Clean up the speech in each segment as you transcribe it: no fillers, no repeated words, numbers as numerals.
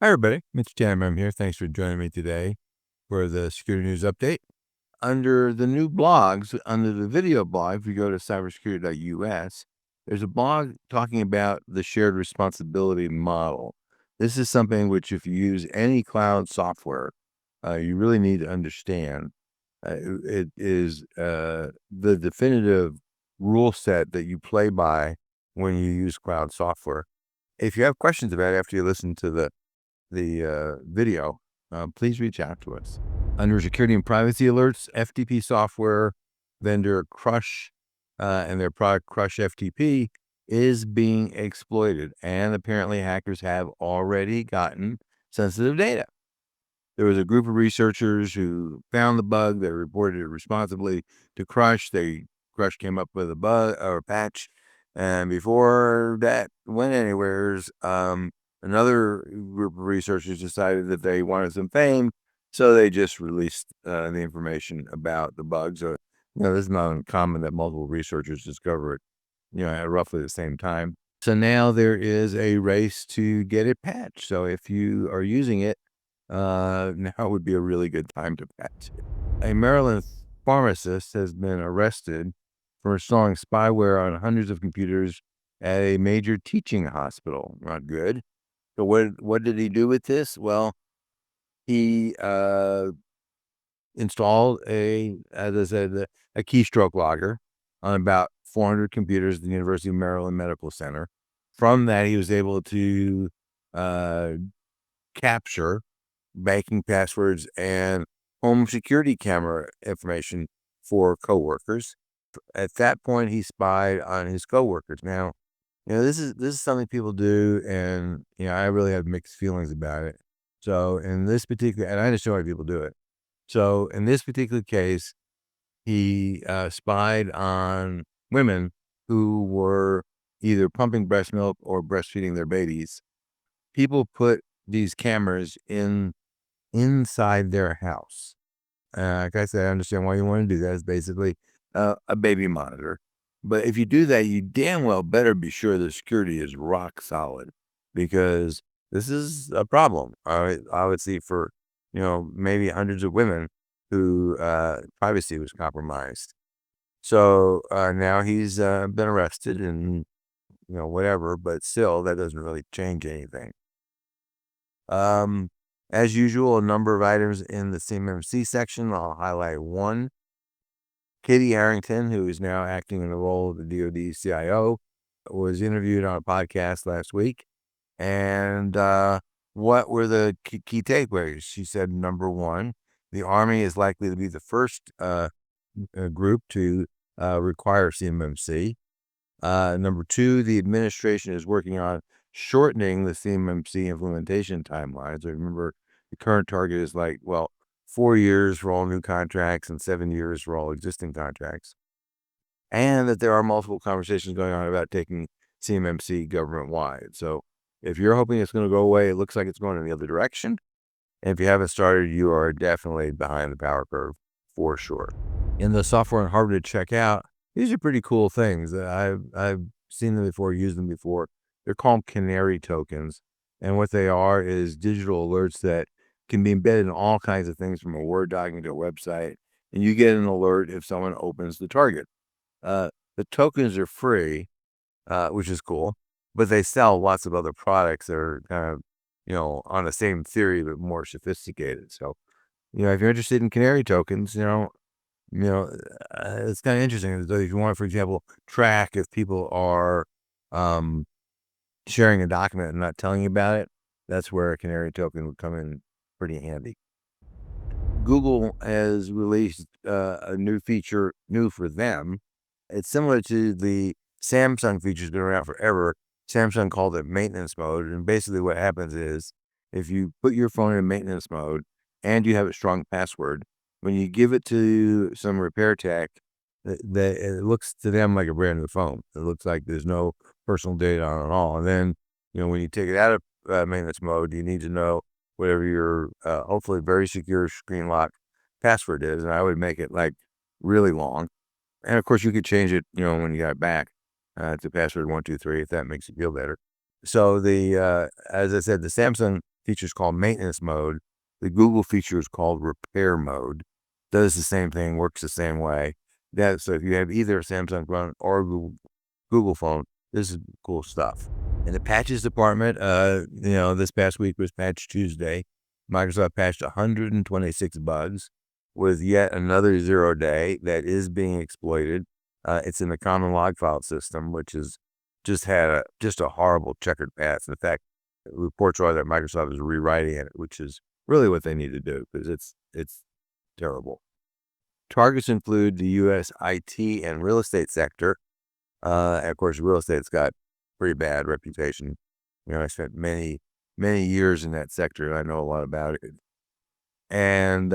Hi, everybody. Mitch I'm here. Thanks for joining me today for the security news update. Under the new blogs, under the video blog, if you go to cybersecurity.us, there's a blog talking about the shared responsibility model. This is something which, if you use any cloud software, you really need to understand. It is the definitive rule set that you play by when you use cloud software. If you have questions about it after you listen to the video, please reach out to us. Under security and privacy alerts, FTP software vendor Crush and their product CrushFTP is being exploited, and apparently hackers have already gotten sensitive data. There was a group of researchers who found the bug. They reported it responsibly to Crush. Crush came up with a bug or a patch, and before that went anywhere, another group of researchers decided that they wanted some fame, so they just released the information about the bugs. So, this is not uncommon that multiple researchers discover it, at roughly the same time. So now there is a race to get it patched. So if you are using it, now would be a really good time to patch it. A Maryland pharmacist has been arrested for installing spyware on hundreds of computers at a major teaching hospital. Not good. So what did he do with this? Well, he installed as I said, a keystroke logger on about 400 computers at the University of Maryland Medical Center. From that, he was able to capture banking passwords and home security camera information for coworkers. At that point, he spied on his coworkers. Now, this is something people do, and I really have mixed feelings about it. So in this particular, and I understand why people do it. So in this particular case, he spied on women who were either pumping breast milk or breastfeeding their babies. People put these cameras inside their house. Like I said, I understand why you want to do that. It's basically a baby monitor. But if you do that, you damn well better be sure the security is rock solid, because this is a problem. I would see for, maybe hundreds of women who privacy was compromised. So now he's been arrested and, whatever, but still, that doesn't really change anything. As usual, a number of items in the CMMC section. I'll highlight one. Katie Harrington, who is now acting in the role of the DoD CIO, was interviewed on a podcast last week. And what were the key takeaways? She said, number one, the Army is likely to be the first group to require CMMC. Number two, the administration is working on shortening the CMMC implementation timelines. I remember the current target is 4 years for all new contracts and 7 years for all existing contracts. And that there are multiple conversations going on about taking CMMC government-wide. So if you're hoping it's going to go away, it looks like it's going in the other direction. And if you haven't started, you are definitely behind the power curve for sure. In the software and hardware to check out, these are pretty cool things. I've seen them before, used them before. They're called Canary Tokens. And what they are is digital alerts that can be embedded in all kinds of things, from a Word document to a website. And you get an alert if someone opens the target. The tokens are free, which is cool, but they sell lots of other products that are kind of, on the same theory, but more sophisticated. So, if you're interested in Canary Tokens, it's kind of interesting. So if you want, for example, track if people are sharing a document and not telling you about it, that's where a Canary Token would come in pretty handy. Google has released a new feature, new for them. It's similar to the Samsung feature's been around forever. Samsung called it maintenance mode. And basically what happens is, if you put your phone in maintenance mode and you have a strong password, when you give it to some repair tech, it looks to them like a brand new phone. It looks like there's no personal data on it at all. And then, when you take it out of maintenance mode, you need to know whatever your hopefully very secure screen lock password is. And I would make it really long. And of course, you could change it, when you got it back to password 123, if that makes you feel better. So as I said, the Samsung feature is called maintenance mode. The Google feature is called repair mode. Does the same thing, works the same way. So if you have either a Samsung phone or Google phone, this is cool stuff. In the patches department, this past week was Patch Tuesday. Microsoft patched 126 bugs with yet another 0 day that is being exploited. It's in the common log file system, which has just had a horrible checkered path. In fact, reports are that Microsoft is rewriting it, which is really what they need to do because it's terrible. Targets include the U.S. IT and real estate sector. And of course, real estate's got pretty bad reputation. I spent many years in that sector, and I know a lot about it. And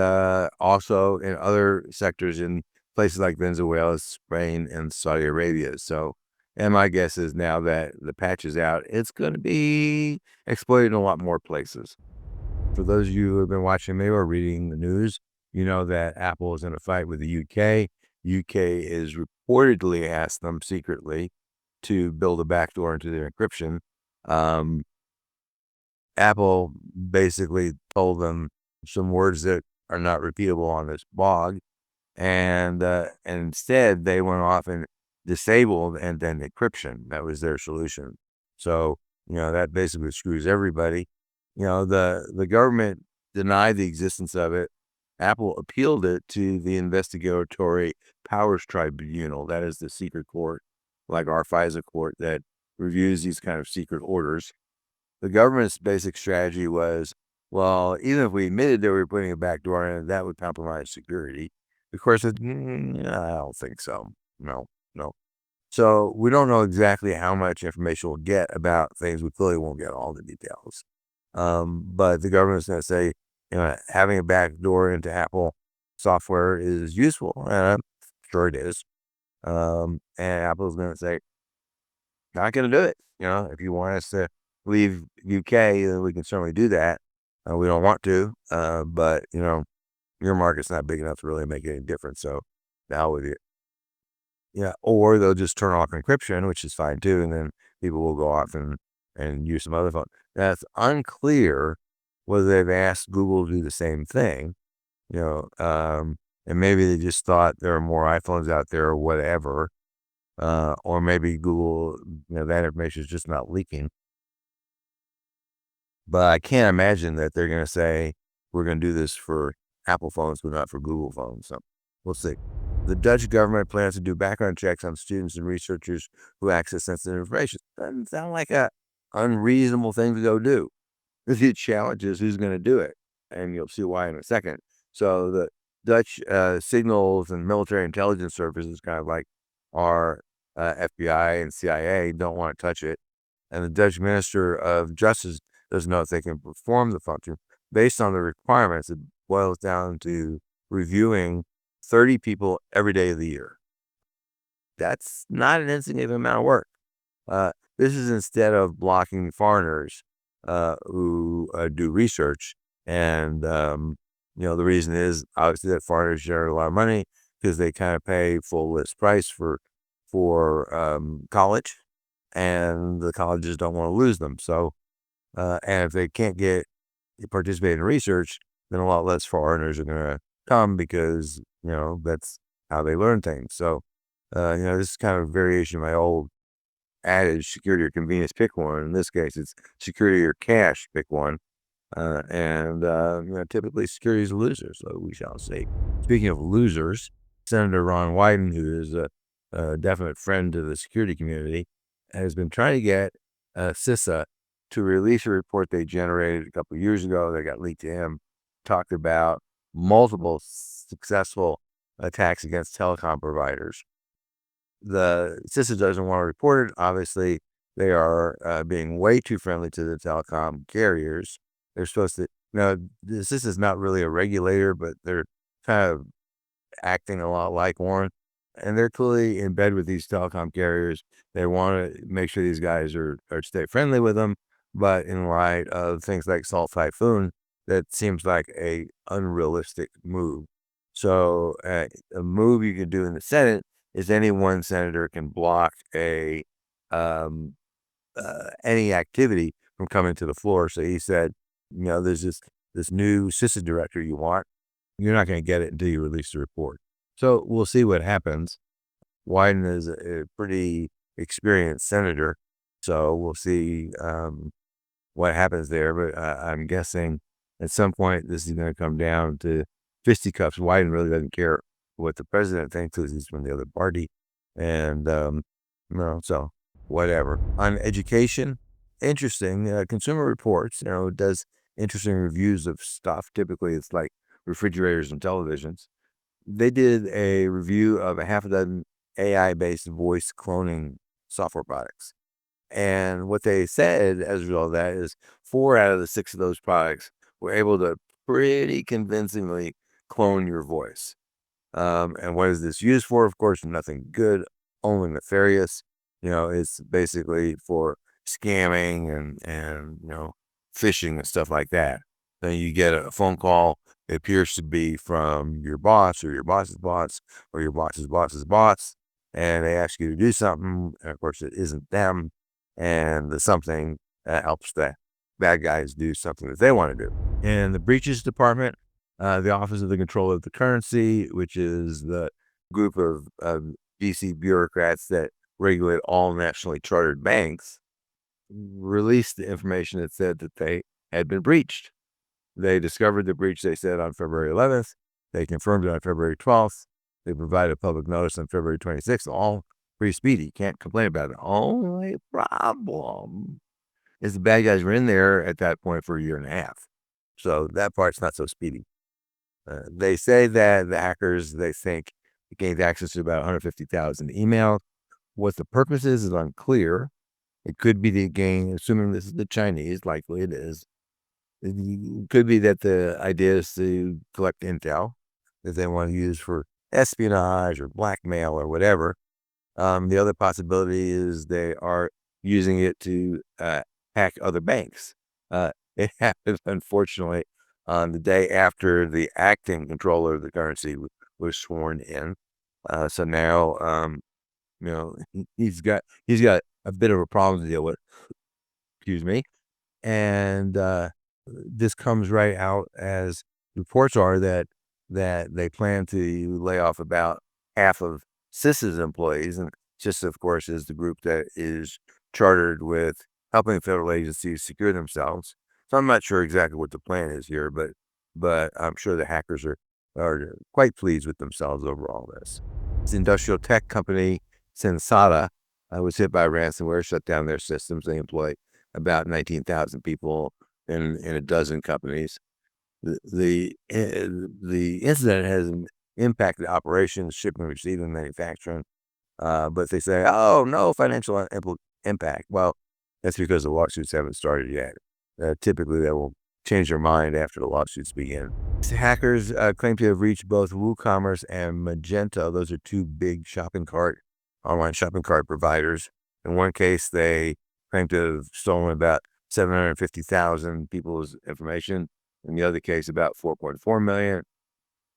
also in other sectors in places like Venezuela, Spain, and Saudi Arabia. So, and my guess is now that the patch is out, it's going to be exploited in a lot more places. For those of you who have been watching me or reading the news, you know that Apple is in a fight with the UK. UK is reportedly asked them secretly to build a backdoor into their encryption. Apple basically told them some words that are not repeatable on this blog, and instead they went off and disabled end-to-end encryption. That was their solution. So that basically screws everybody. The government denied the existence of it. Apple appealed it to the Investigatory Powers Tribunal. That is the secret court, like our FISA court that reviews these kind of secret orders. The government's basic strategy was, well, even if we admitted that we were putting a backdoor in it, that would compromise security. Of course, I don't think so. No. So we don't know exactly how much information we'll get about things. We clearly won't get all the details. But the government's going to say, having a backdoor into Apple software is useful. And I'm sure it is. And Apple's going to say, not going to do it. If you want us to leave UK, then we can certainly do that. We don't want to, but your market's not big enough to really make any difference. So now with you. Yeah, or they'll just turn off encryption, which is fine too, and then people will go off and use some other phone. That's unclear whether they've asked Google to do the same thing, and maybe they just thought there are more iPhones out there or whatever, or maybe Google, that information is just not leaking. But I can't imagine that they're going to say, we're going to do this for Apple phones, but not for Google phones. So we'll see. The Dutch government plans to do background checks on students and researchers who access sensitive information. Doesn't sound like a unreasonable thing to go do. The challenge is who's going to do it, and you'll see why in a second. So the Dutch signals and military intelligence services, kind of like our FBI and CIA, don't want to touch it. And the Dutch Minister of Justice doesn't know if they can perform the function. Based on the requirements, it boils down to reviewing 30 people every day of the year. That's not an insignificant amount of work. This is instead of blocking foreigners who do research. And, the reason is obviously that foreigners generate a lot of money because they kind of pay full list price for college, and the colleges don't want to lose them. So, and if they can't participate in research, then a lot less foreigners are going to come because, that's how they learn things. So, this is kind of a variation of my old adage, security or convenience, pick one. In this case, it's security or cash, pick one. Typically security is a loser, so we shall see. Speaking of losers, Senator Ron Wyden, who is a definite friend to the security community, has been trying to get CISA to release a report they generated a couple of years ago that got leaked to him, talked about multiple successful attacks against telecom providers. The CISA doesn't want to report it. Obviously, they are being way too friendly to the telecom carriers. They're supposed to, the CISA is not really a regulator, but they're kind of acting a lot like one. And they're clearly in bed with these telecom carriers. They want to make sure these guys are stay friendly with them. But in light of things like Salt Typhoon, that seems like a unrealistic move. So a move you can do in the Senate is any one senator can block any activity from coming to the floor. So he said, there's this new assistant director you want. You're not going to get it until you release the report. So we'll see what happens. Wyden is a pretty experienced senator, so we'll see what happens there. But I'm guessing at some point this is going to come down to fisticuffs. Wyden really doesn't care what the president thinks because he's from the other party, and so whatever. On education, interesting. Consumer Reports, does interesting reviews of stuff. Typically, it's like refrigerators and televisions. They did a review of a half a dozen AI-based voice cloning software products. And what they said as a result of that is 4 out of the 6 of those products were able to pretty convincingly clone your voice. And what is this used for? Of course, nothing good, only nefarious. It's basically for scamming and phishing and stuff like that. Then you get a phone call. It appears to be from your boss or your boss's boss or your boss's boss's boss. And they ask you to do something. And of course, it isn't them. And the something helps the bad guys do something that they want to do. In the breaches department, the Office of the Controller of the Currency, which is the group of DC bureaucrats that regulate all nationally chartered banks, released the information that said that they had been breached. They discovered the breach, they said, on February 11th. They confirmed it on February 12th. They provided public notice on February 26th, all pretty speedy. Can't complain about it. Only problem is the bad guys were in there at that point for a year and a half. So that part's not so speedy. They say that the hackers, they think, gained access to about 150,000 emails. What the purpose is unclear. It could be to gain, assuming this is the Chinese, likely it is. It could be that the idea is to collect intel that they want to use for espionage or blackmail or whatever. The other possibility is they are using it to hack other banks. It happened, unfortunately, on the day after the acting controller of the currency was sworn in. So now, he's got a bit of a problem to deal with. Excuse me. And this comes right out as reports are that they plan to lay off about half of CIS's employees. And CIS, of course, is the group that is chartered with helping federal agencies secure themselves. So I'm not sure exactly what the plan is here, but I'm sure the hackers are quite pleased with themselves over all this. This industrial tech company, Sensata, was hit by ransomware, shut down their systems. They employ about 19,000 people in a dozen companies. The incident has impacted operations, shipping, receiving, manufacturing, but they say, oh, no financial impact. Well, that's because the lawsuits haven't started yet. Typically, they will change their mind after the lawsuits begin. Hackers claim to have reached both WooCommerce and Magento. Those are 2 big online shopping cart providers. In one case, they claim to have stolen about 750,000 people's information. In the other case, about 4.4 million.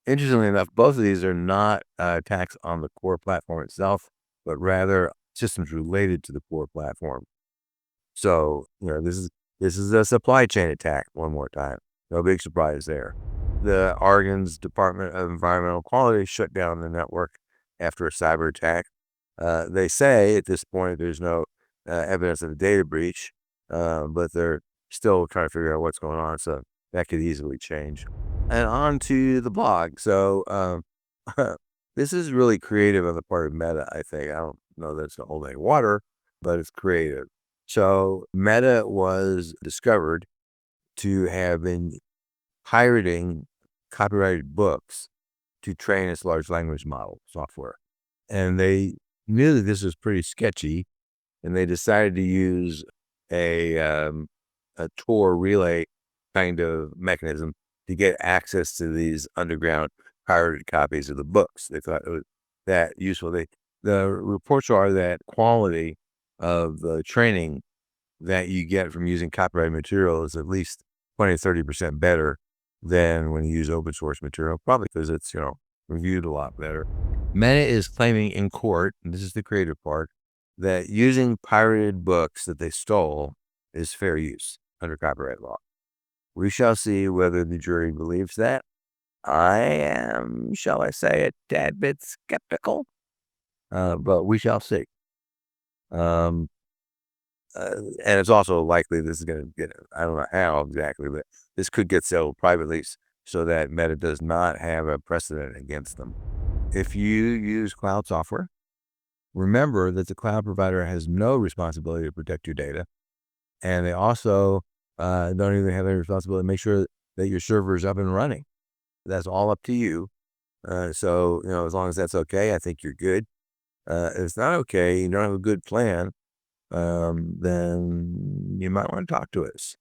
Interestingly enough, both of these are not attacks on the core platform itself, but rather systems related to the core platform. So, this is a supply chain attack one more time. No big surprise there. The Oregon's Department of Environmental Quality shut down the network after a cyber attack. They say at this point there's no evidence of a data breach, but they're still trying to figure out what's going on, so that could easily change. And on to the blog. So this is really creative on the part of Meta, I think. I don't know that it's going to hold any water, but it's creative. So Meta was discovered to have been pirating copyrighted books to train its large language model software. And they knew that this was pretty sketchy, and they decided to use a Tor relay kind of mechanism to get access to these underground pirated copies of the books. They thought it was that useful. The reports are that quality of the training that you get from using copyrighted material is at least 20 to 30% better than when you use open source material, probably because it's, reviewed a lot better. Meta is claiming in court, and this is the creative part, that using pirated books that they stole is fair use under copyright law, We shall see whether the jury believes that. I am, shall I say, a tad bit skeptical, but we shall see. Um, and it's also likely this is going to get, I don't know how exactly, but this could get settled privately so that Meta does not have a precedent against them. If you use cloud software, remember that the cloud provider has no responsibility to protect your data. And they also don't even have any responsibility to make sure that your server is up and running. That's all up to you. So, as long as that's okay, I think you're good. If it's not okay, you don't have a good plan, then you might want to talk to us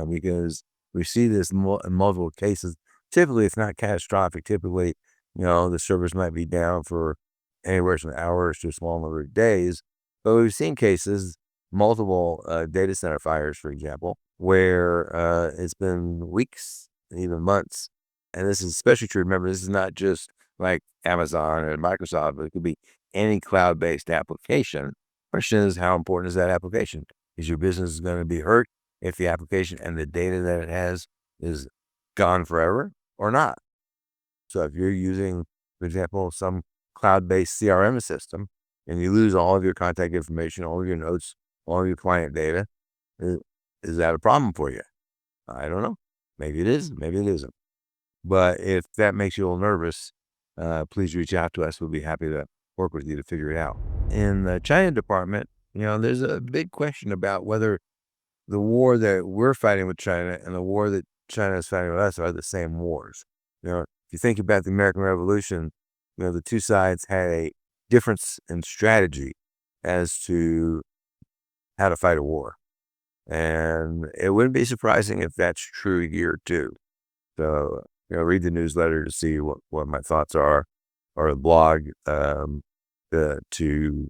because we see this in multiple cases. Typically, it's not catastrophic. Typically, the servers might be down for anywhere from hours to a small number of days. But we've seen cases, multiple data center fires, for example, where it's been weeks, even months. And this is especially true. Remember, this is not just like Amazon or Microsoft, but it could be any cloud-based application. Question is, how important is that application? Is your business going to be hurt if the application and the data that it has is gone forever or not? So if you're using, for example, some cloud-based CRM system and you lose all of your contact information, all of your notes, all of your client data, is that a problem for you? I don't know. Maybe it is, maybe it isn't. But if that makes you a little nervous, please reach out to us. We'll be happy to work with you to figure it out. In the China department, there's a big question about whether the war that we're fighting with China and the war that China is fighting with us are the same wars. If you think about the American Revolution, the two sides had a difference in strategy as to how to fight a war. And it wouldn't be surprising if that's true here too. So, read the newsletter to see what my thoughts are, or the blog to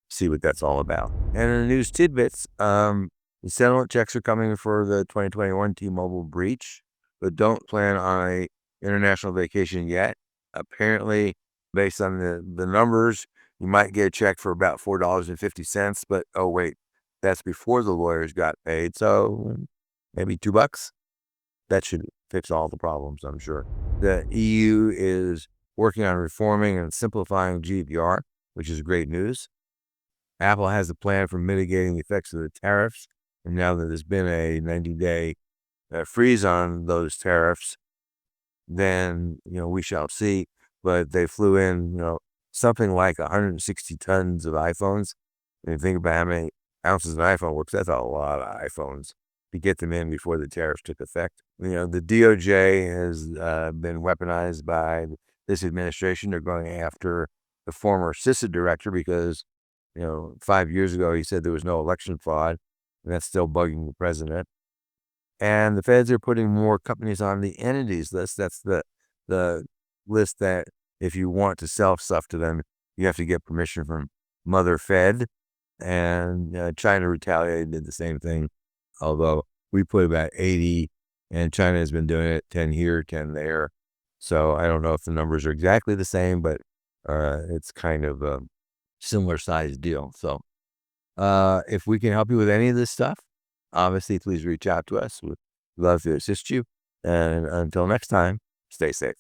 see what that's all about. And in the news tidbits, the settlement checks are coming for the 2021 T-Mobile breach, but don't plan on a international vacation yet. Apparently, based on the numbers, you might get a check for about $4.50, but oh wait, that's before the lawyers got paid, so maybe $2. That should fix all the problems, I'm sure. The EU is working on reforming and simplifying GDPR, which is great news. Apple has a plan for mitigating the effects of the tariffs, and now that there's been a 90-day freeze on those tariffs, then, we shall see. But they flew in, something like 160 tons of iPhones. And you think about how many ounces an iPhone works, that's a lot of iPhones to get them in before the tariffs took effect. The DOJ has been weaponized by this administration. They're going after the former CISA director because, 5 years ago he said there was no election fraud, and that's still bugging the president. And the feds are putting more companies on the entities list. That's the list that if you want to sell stuff to them, you have to get permission from Mother Fed. And China retaliated, did the same thing, although we put about 80, and China has been doing it 10 here, 10 there. So I don't know if the numbers are exactly the same, but it's kind of a similar size deal. So if we can help you with any of this stuff, obviously, please reach out to us. We'd love to assist you. And until next time, stay safe.